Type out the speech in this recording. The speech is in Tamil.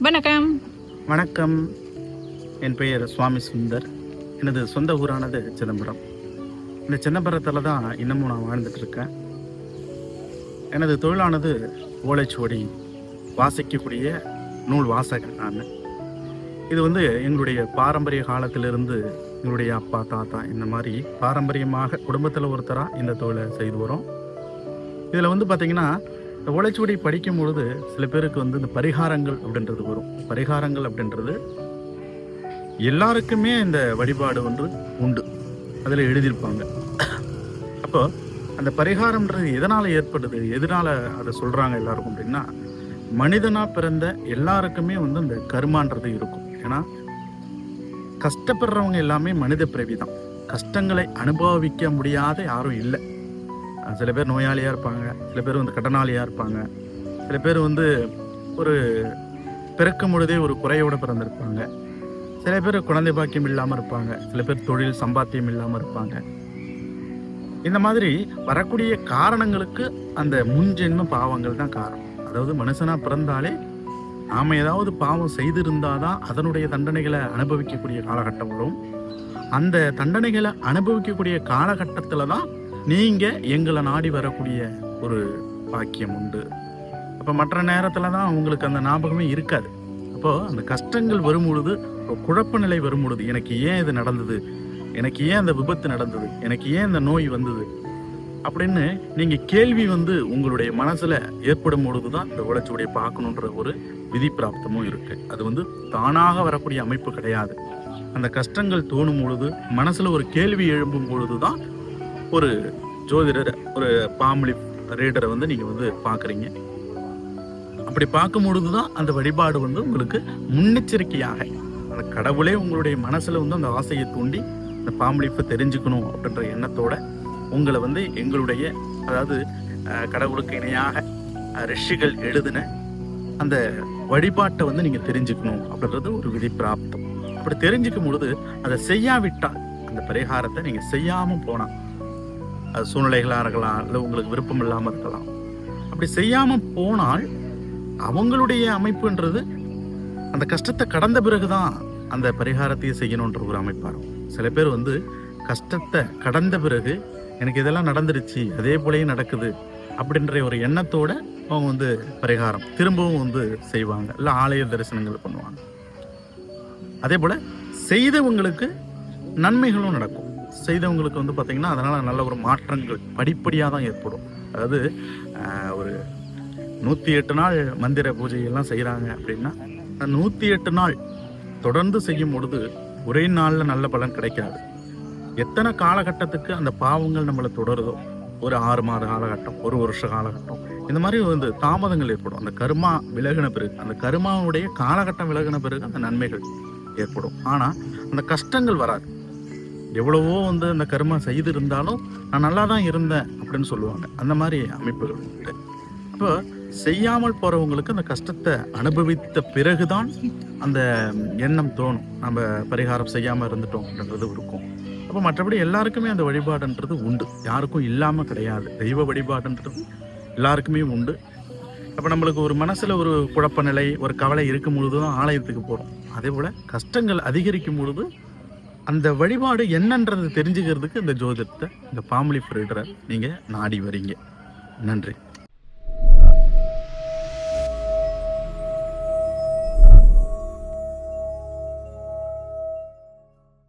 வணக்கம். வணக்கம். என் பெயர் சுவாமி சுந்தர். எனது சொந்த ஊரானது சிதம்பரம். இந்த சிதம்பரத்தில் தான் இன்னமும் நான் வாழ்ந்துட்டு இருக்கேன். எனது தொழிலானது ஓலைச்சுவடி வாசிக்கக்கூடிய நூல் வாசகன் நான். இது எங்களுடைய பாரம்பரிய காலத்திலிருந்து எங்களுடைய அப்பா தாத்தா இந்த மாதிரி பாரம்பரியமாக குடும்பத்தில் ஒருத்தராக இந்த தொழிலை செய்து வரோம். இதில் பார்த்திங்கன்னா இந்த ஓலைச்சுவடி படிக்கும் பொழுது சில பேருக்கு இந்த பரிகாரங்கள் அப்படின்றது வரும். பரிகாரங்கள் அப்படின்றது எல்லாருக்குமே இந்த வழிபாடு உண்டு, அதில் எழுதியிருப்பாங்க. அப்போ அந்த பரிகாரம்ன்றது எதனால் ஏற்படுது, எதனால் அதை சொல்கிறாங்க எல்லாருக்கும் அப்படின்னா, மனிதனாக பிறந்த எல்லாருக்குமே இந்த கர்மான்றது இருக்கும். ஏன்னா கஷ்டப்படுறவங்க எல்லாமே மனித பிறவி தான். கஷ்டங்களை அனுபவிக்க முடியாத யாரும் இல்லை. சில பேர் நோயாளியாக இருப்பாங்க, சில பேர் கடனாளியாக இருப்பாங்க, சில பேர் ஒரு பிறக்கும் பொழுதே ஒரு குறையோடு பிறந்திருப்பாங்க, சில பேர் குழந்தை பாக்கியம் இல்லாமல் இருப்பாங்க, சில பேர் தொழில் சம்பாத்தியம் இல்லாமல் இருப்பாங்க. இந்த மாதிரி வரக்கூடிய காரணங்களுக்கு அந்த முன்ஜென்ம பாவங்கள் தான் காரணம். அதாவது மனுஷனாக பிறந்தாலே நாம் ஏதாவது பாவம் செய்திருந்தாதான் அதனுடைய தண்டனைகளை அனுபவிக்கக்கூடிய காலகட்டம் வரும். அந்த தண்டனைகளை அனுபவிக்கக்கூடிய காலகட்டத்தில் தான் நீங்கள் எங்களை நாடி வரக்கூடிய ஒரு பாக்கியம் உண்டு. அப்போ மற்ற நேரத்தில் தான் உங்களுக்கு அந்த ஞாபகமே இருக்காது. அப்போது அந்த கஷ்டங்கள் வரும் பொழுது, குழப்ப நிலை வரும் பொழுது, எனக்கு ஏன் இது நடந்தது, எனக்கு ஏன் அந்த விபத்து நடந்தது, எனக்கு ஏன் இந்த நோய் வந்தது அப்படின்னு நீங்கள் கேள்வி உங்களுடைய மனசில் ஏற்படும் பொழுது தான் இந்த ஓலைச்சுவடியை பார்க்கணுன்ற ஒரு விதி பிராப்தமும் இருக்குது. அது தானாக வரக்கூடிய அமைப்பு கிடையாது. அந்த கஷ்டங்கள் தோணும் பொழுது, மனசில் ஒரு கேள்வி எழும்பும் பொழுது தான் ஒரு ஜோதிடர், ஒரு பாம்லி ரீடரை நீங்கள் பார்க்குறீங்க. அப்படி பார்க்கும் பொழுது தான் அந்த வழிபாடு உங்களுக்கு முன்னெச்சரிக்கையாக, அந்த கடவுளே உங்களுடைய மனசில் அந்த ஆசையை தூண்டி இந்த பாம்லிப்பை தெரிஞ்சுக்கணும் அப்படின்ற எண்ணத்தோட உங்களை எங்களுடைய, அதாவது கடவுளுக்கு இணையாக ரிஷிகள் எழுதின அந்த வழிபாட்டை நீங்கள் தெரிஞ்சுக்கணும் அப்படின்றது ஒரு விதி பிராப்தம். அப்படி தெரிஞ்சுக்கும் பொழுது அதை செய்யாவிட்டால், அந்த பரிகாரத்தை நீங்கள் செய்யாமல் போனால், அது சூழ்நிலைகளாக இருக்கலாம், இல்லை உங்களுக்கு விருப்பம் இல்லாமல் இருக்கலாம். அப்படி செய்யாமல் போனால் அவங்களுடைய அமைப்புன்றது அந்த கஷ்டத்தை கடந்த பிறகுதான் அந்த பரிகாரத்தையே செய்யணுன்ற ஒரு அமைப்பாக இருக்கும். சில பேர் கஷ்டத்தை கடந்த பிறகு எனக்கு இதெல்லாம் நடந்துருச்சு, அதே போலயே நடக்குது அப்படின்ற ஒரு எண்ணத்தோட அவங்க பரிகாரம் திரும்பவும் செய்வாங்க, இல்லை ஆலய தரிசனங்கள் பண்ணுவாங்க. அதே போல் செய்தவங்களுக்கு நன்மைகளும் நடக்கும். செய்தவங்களுக்கு பார்த்திங்கன்னா அதனால் நல்ல ஒரு மாற்றங்கள் படிப்படியாக தான் ஏற்படும். அதாவது ஒரு 108 நாள் மந்திர பூஜையெல்லாம் செய்கிறாங்க அப்படின்னா, 108 நாள் தொடர்ந்து செய்யும் பொழுது ஒரே நாளில் நல்ல பலன் கிடைக்காது. எத்தனை காலகட்டத்துக்கு அந்த பாவங்கள் நம்மளை தொடருதோ, ஒரு 6 மாத காலகட்டம், ஒரு வருஷ காலகட்டம், இந்த மாதிரி தாமதங்கள் ஏற்படும். அந்த கர்மா விலகின பிறகு, அந்த கர்மாவுடைய காலகட்டம் விலகின பிறகு அந்த நன்மைகள் ஏற்படும். ஆனால் அந்த கஷ்டங்கள் வராது. எவ்வளவோ அந்த கர்மா செய்து இருந்தாலும் நான் நல்லா தான் இருந்தேன் அப்படின்னு சொல்லுவாங்க. அந்த மாதிரி அமைப்புகள் உண்டு. இப்போ செய்யாமல் போகிறவங்களுக்கு அந்த கஷ்டத்தை அனுபவித்த பிறகுதான் அந்த எண்ணம் தோணும், நம்ம பரிகாரம் செய்யாமல் இருந்துட்டோம் அப்படின்றது இருக்கும். அப்போ மற்றபடி எல்லாருக்குமே அந்த வழிபாடுன்றது உண்டு, யாருக்கும் இல்லாமல் கிடையாது. தெய்வ வழிபாடுன்றது எல்லாருக்குமே உண்டு. அப்போ நம்மளுக்கு ஒரு மனசில் ஒரு குழப்ப நிலை, ஒரு கவலை இருக்கும் பொழுது தான் ஆலயத்துக்கு போகிறோம். அதே போல் கஷ்டங்கள் அதிகரிக்கும் பொழுது அந்த வழிபாடு என்னன்றது தெரிஞ்சுக்கிறதுக்கு இந்த ஜோதிடத்தை, இந்த பாம்லி ரீடரை நீங்கள் நாடி வரீங்க. நன்றி.